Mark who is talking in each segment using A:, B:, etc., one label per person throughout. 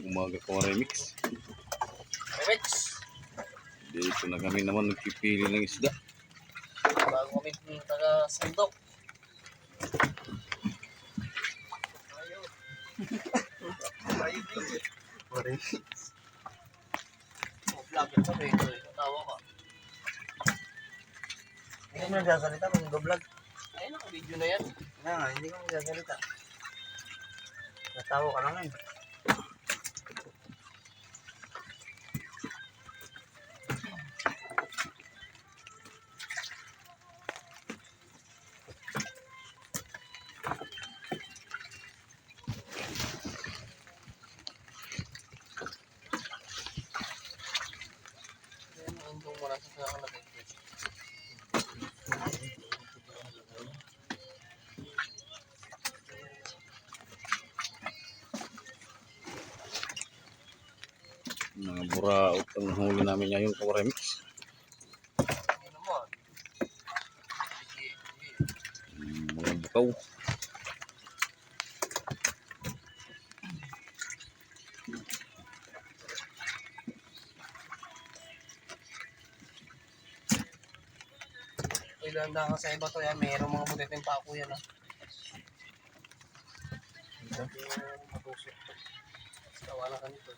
A: umaga ko remix.
B: Remix.
A: Dito na kami naman nagpipili ng isda.
B: Bago kami taga-sundok. Vlogger ka ba ito? Tawa ka.
C: Hindi mo nagsasalita kung nag-vlog.
B: Ayun ang video na yan.
C: Hindi ko nagsasalita. Natawa ka lang eh.
B: Ayun ang intong mula sa nakalagay.
A: Mga buraot ang huli namin ngayon ko remix.
B: Ayun naman.
A: Mga bukaw.
B: Ilanda ka sa iba to yan. Mayroong mga butiting pako yan ha. Matusok to. Basta wala ka nito.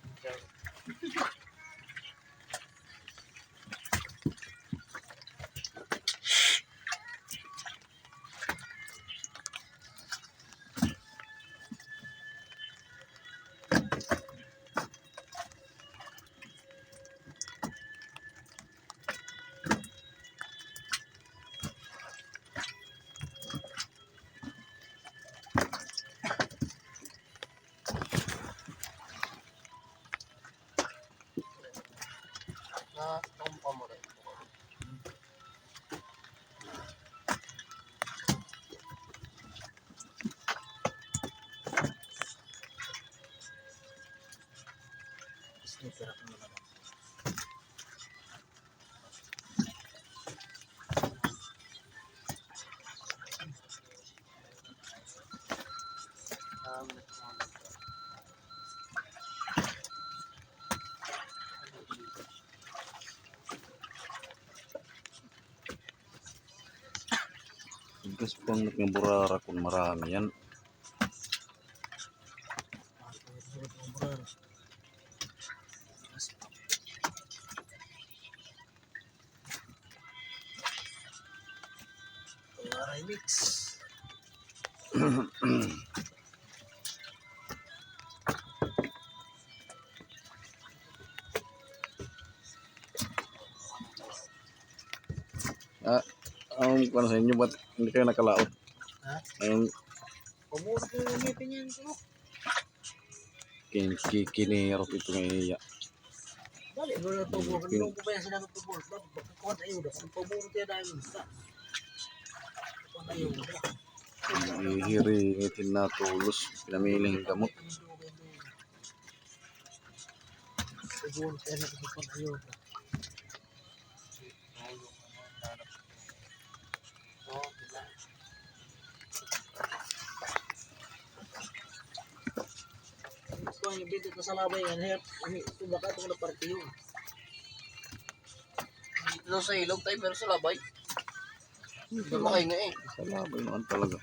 B: Tumpa mo rin.
C: Sarap naman.
A: Gusto pang nagmburara kung marami yan.
C: Remix.
A: Kung sa inyo ba't hindi kayo nakalaot?
C: Ha?
A: Ayun,
C: Pumulot mo yung ngipin yan.
A: kinirot ito ng iya.
C: Balik mo na pumulot. Kung ba yan sila pumulot? Bakit ayuda? Kung pumulot yan dahil isa. Bakit ayuda?
A: Hihiringitin na tulos. Pinamiling gamot.
C: Pumulot yan na bakit ayuda. Ito yung bidot na sa labay yan. Ito baka ito na partiyo.
B: Dito sa ilog tayo pero sa labay. Hindi makahinga eh.
A: Sa labay naman talaga.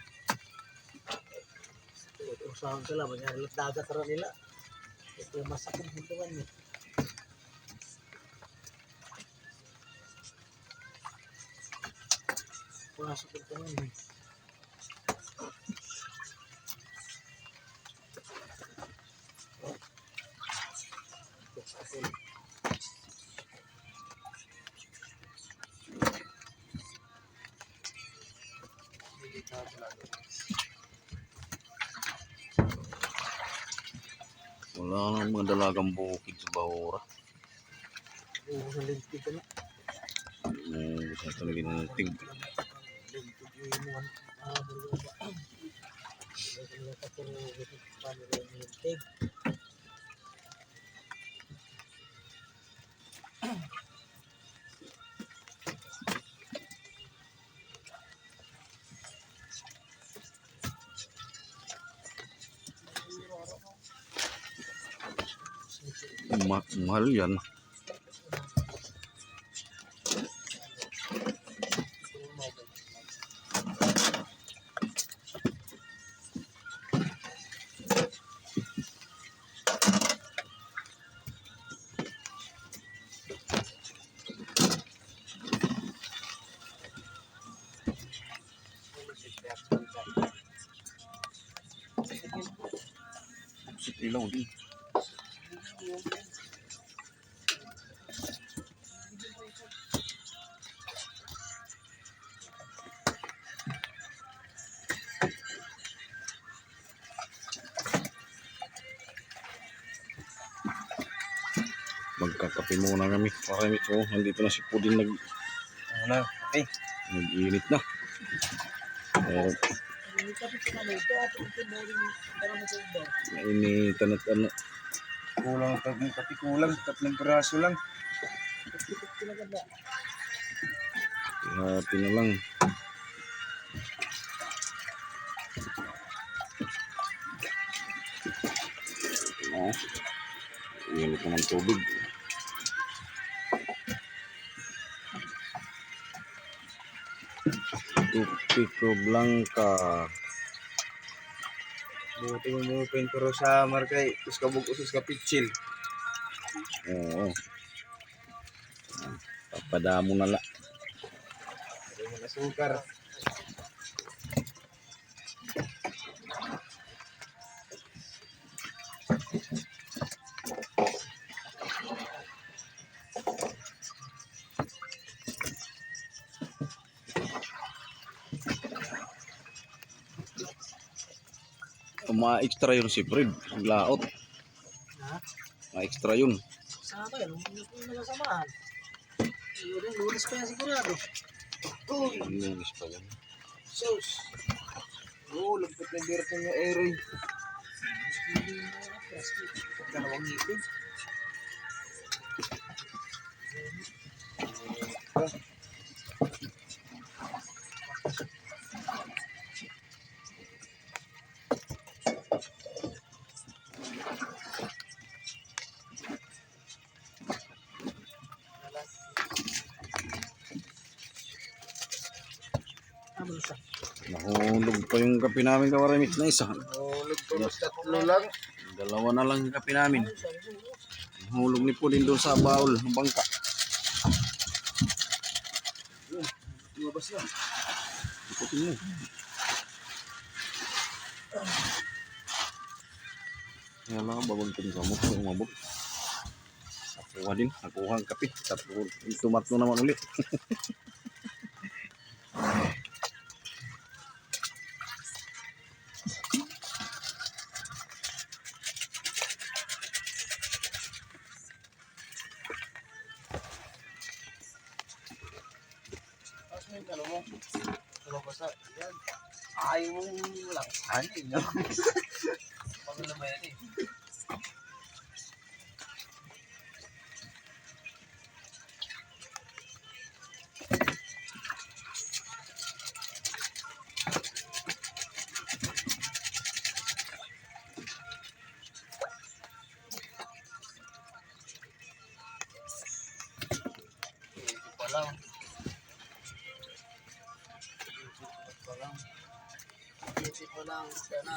C: Ito usahan sa labay. Yan dagat rin nila. Ito yung masakit dito man eh. Pasok ito man eh.
A: Wala nang mga dalagang bukid sa Bahura.
C: Oo, sa lintig ka na.
A: Gusto ito na ginunting.
C: Lintig yung inuwan. Berloba. Berloba ka pero paano rin yung lintig.
A: Mahal yan. Sit ilaw din. Magkakape muna kami. Marami ko. Nandito na si Pudin
B: Okay.
A: nag-init na. Pero nainitan at ano.
D: Kulang tatlong kape, kulang tatlong piraso lang.
A: Hati na lang. Oh, init na ng tubig. Pico Blanca.
D: Buti mo mo pero sa markay, tus kabog usus ka pitchil.
A: Oo. Papadamo na la.
D: Ada mo na sukar.
A: Ma-extra yun si Fred. Laot.
C: Ha?
A: Ma-extra yun.
C: Sama yan. Kung nagasamahan. Lunes pa yan sigurado.
D: Uy,
A: Linis pa yan.
D: sus. Oh, lagpat na dirto niya aeroy.
C: Dalawang ngipin. Isa.
A: Nahulog pa yung kape namin kawaramit na isa.
D: Oh, lagpat tatlo lang.
A: Dalawa na lang yung kape namin. Nahulog ni Pudin doon sa baul ng bangka.
D: Lumabas na.
A: Ikutin mo. Kaya lang babag ko sa mukha yung mabok. Nakuha din. Nakuha ang kape. Tapos tumatlo naman ulit.
B: Tapos may ano mo. Lumabas na. Yan. Ayaw mong lang. Hanin, no? Pag naman yan eh. Ito pa lang. Isip mo lang, sana.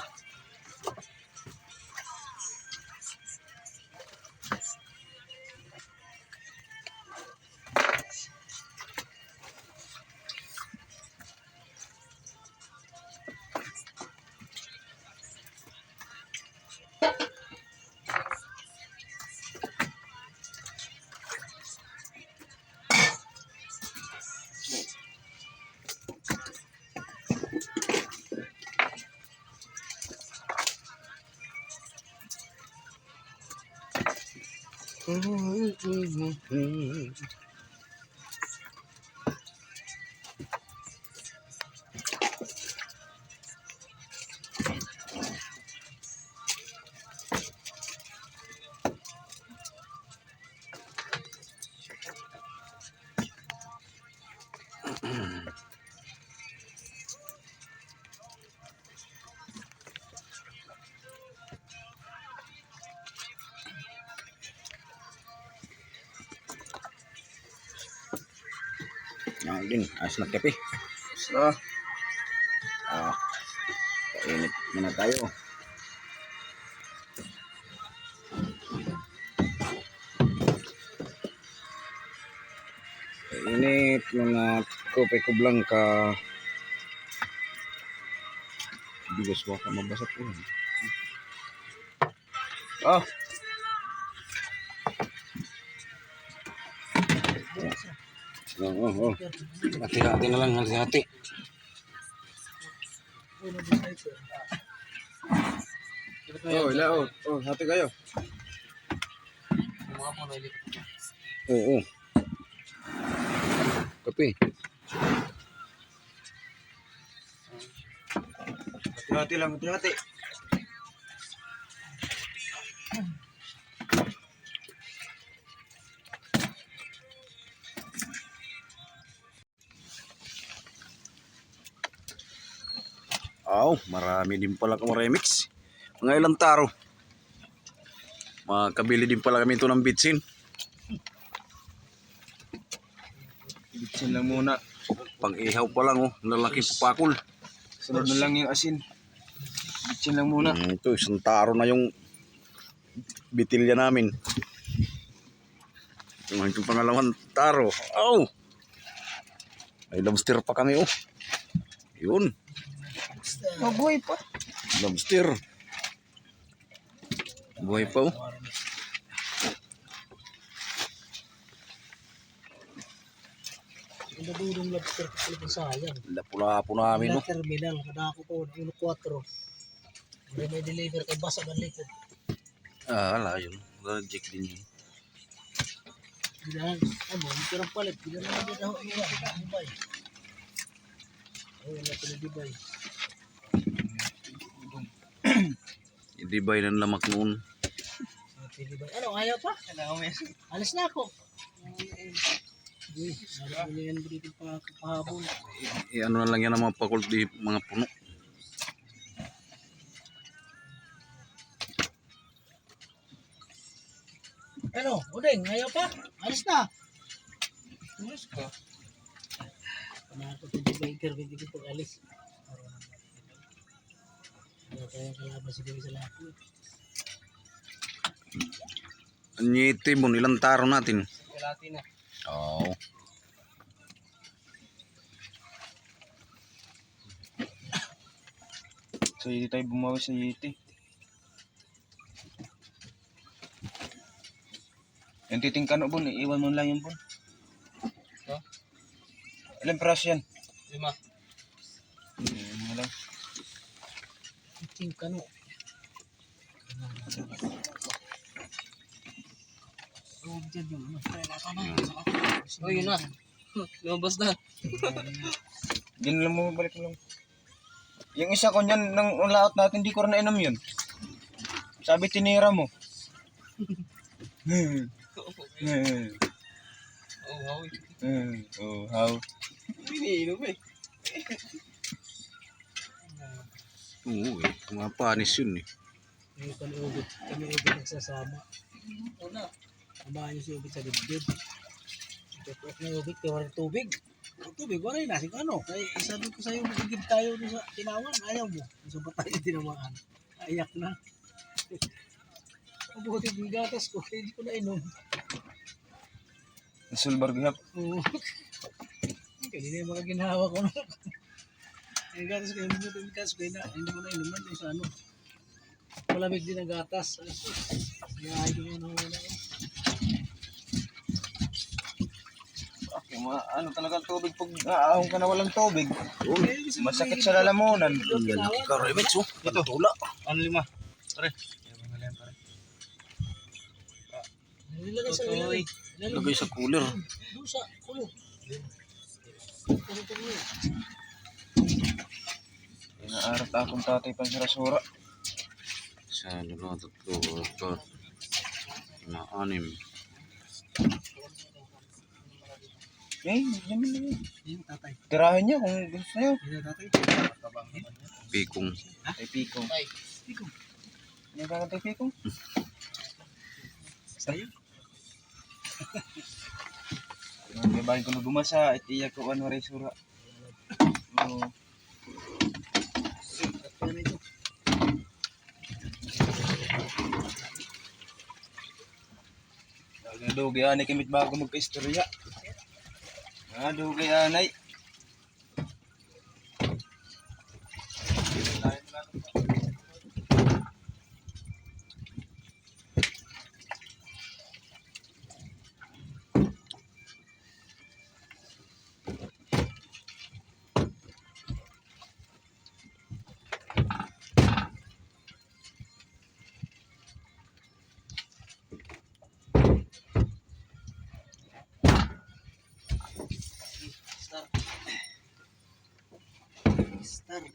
A: Yan din, ayos na kape.
D: So,
A: Kainit muna tayo. Kainit mga kope ko blanca. Bigas ko mabasa po.
D: oh,
A: Oo. Hati-hati na lang, hati-hati.
D: hati kayo.
A: Oo. Kape.
D: Hati-hati lang, hati-hati.
A: Marami din pala kang remix. Mga ilang taro. Makabili din pala kami ito ng bitsin.
D: Bitsin lang muna.
A: Pang ihaw pa lang lalaki pakul.
D: Sunod na lang yung asin. Bitsin lang muna.
A: Ito, isang taro na yung bitilya namin. Ito pangalawang taro. May lobster pa kami Yun.
D: Mabuhay pa.
A: Lobster. Buhay pa
C: Ang dadulong lobster ko pala sayang.
A: Lapula-po namin
C: Wala terminal, kada ako ko, 1-4. May deliver kay basag ang likod.
A: Wala yun. Logic din yun.
C: Bilang, pirang palit, bilang na naging ako Dubai. Wala ko na Dubai.
A: Hindi ba yun ang lamak noon?
C: Ano, ayaw pa? Alis na ako. Ano yan dito pahabol.
A: Ano na lang yan ang mga pakulti, mga puno.
C: Ano, Udeng, ayaw pa? Alis na.
D: Alis ka.
C: Panakot yung Dubai, hindi ko pag-alis. Kaya kayang kalaban siguro sa lahat.
A: Anyiti mo, ilang taro natin?
D: Kalati na.
A: Oo.
D: So, hindi tayo bumawi sa Yeti. Yung titingkano, Bon, iiwan mo lang yung Bon. Ilang piraso yan? 5. Ano lang.
C: Ting kano. Dyan yung yun na. Lumabas na.
D: Diyan lang mo, balik mo lang. Yung isa ko niyan, nang laot natin, di ko rin nainom yun. Sabi, tinira mo. How? Iniinom
A: Oo kumapanis yun
C: Kami ubit nagsasama. Una, amahan niyo si ubit sa dibdib. Tapos na ubit, kaya walang tubig. Ang tubig, wala yung nasing ano. Kaya isa doon ko sa'yo, magigib tayo doon sa tinawan. Ayaw mo. Isa ba tayo tinamaan? Ayak na. Mabuti yung gatas ko, kaya hindi ko na inom.
D: Sulbar gihap.
C: Oo. Kanina yung mga ginawa ko na. Yung gatas ko, hindi mo yung gatas ko, hindi ko na inuman yung sa ano. Malamig din ang gatas. Kaya ayaw ko na wala.
D: Yung mga ano talaga tubig pag aahon ka na walang tubig. Masakit sa lalamunan.
A: Karemix ito tula.
D: Ano 5? Pare.
C: Nilagay sa ilalim.
A: Lagay sa cooler.
C: Doon sa kulo.
D: Inaarat akong tatay pang sarasura.
A: Isa, dalawa, tatlo, apat, lima, anim.
D: Yan lang.
C: Yung tatay.
D: Tirahin niya kung gusto niyo.
C: Yung tatay.
A: Pikong.
D: Tay Pikong.
C: Pikong.
D: Yan ka Tay Pikong?
C: Sa'yo.
D: Nagabahin ko na gumasa, at iya ko ano rin sura. Oo.
C: Ano ito?
D: Nagdugay anay kamit bago magka-istorya. Nagdugay anay.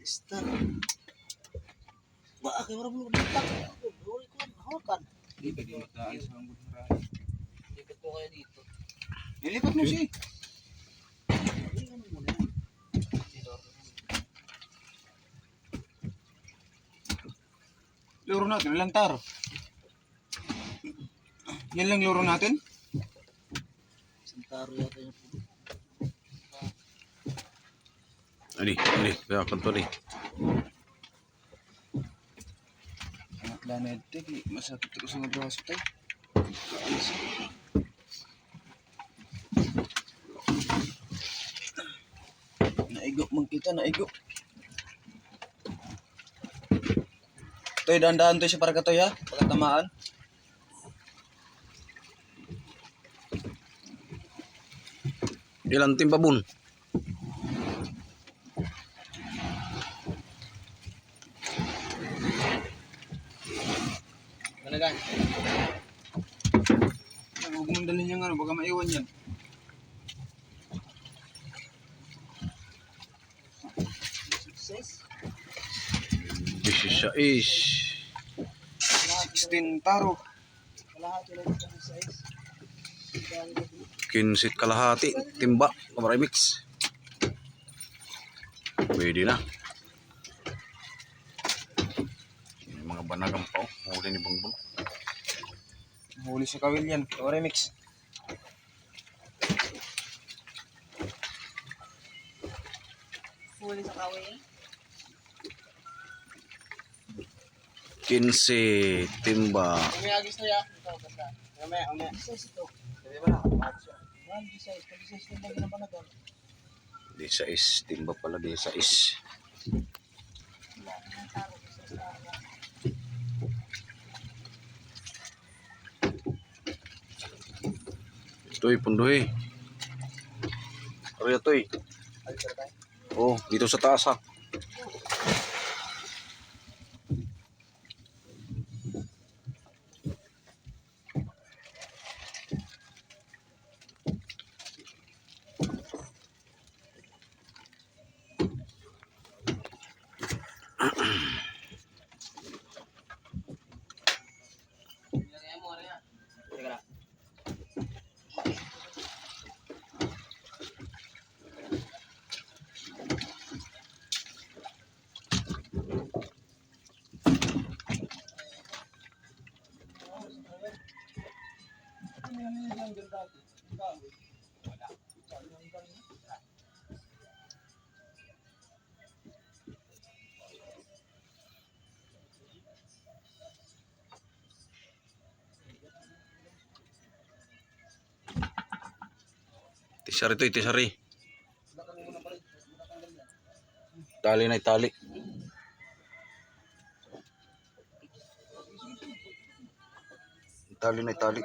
C: Star. Ba, kaya wala mo nagbitak. Huli ko, hawakan.
D: Hindi ba di mataan sa mga marami.
C: Lipat ko kayo dito.
D: Nilipat mo siya.
C: Ano muna yan?
D: Luro natin, walang taro. Yan lang luro natin.
C: Santaro yata yung puno.
A: Ani, kaya kanto ni.
D: Anak lana ito, masakit ko sa mga braso tayo. Naigo man kita, naigo. Toy, dahan-dahan to siya para ka toy ha, pagkatamaan.
A: Ilang timba bun?
C: Managan.
D: Huwag mong dalhin yung ano, baka maiwan yan.
C: Success.
A: 16.
D: 16 taro.
C: Kalahati lang ito ng size.
A: Kinsit kalahati. Timba. Kamara mix. Pwede na. May mga banagang pa. Huli ni Bongbong.
D: Huli sa kawil yan, remix.
B: Huli sa kawin.
A: 15 timba.
C: Mamaya agis na ya. Ito, basta. Mamaya. Size ito.
D: Sabi ba na?
C: One size. Pag size na bagay ng panagon.
A: 16 timba pala 16. Toy, pundoy. Ariya toy. Oh, dito sa taas ha. Tisari to, tisari. Tali na itali. Tali na itali.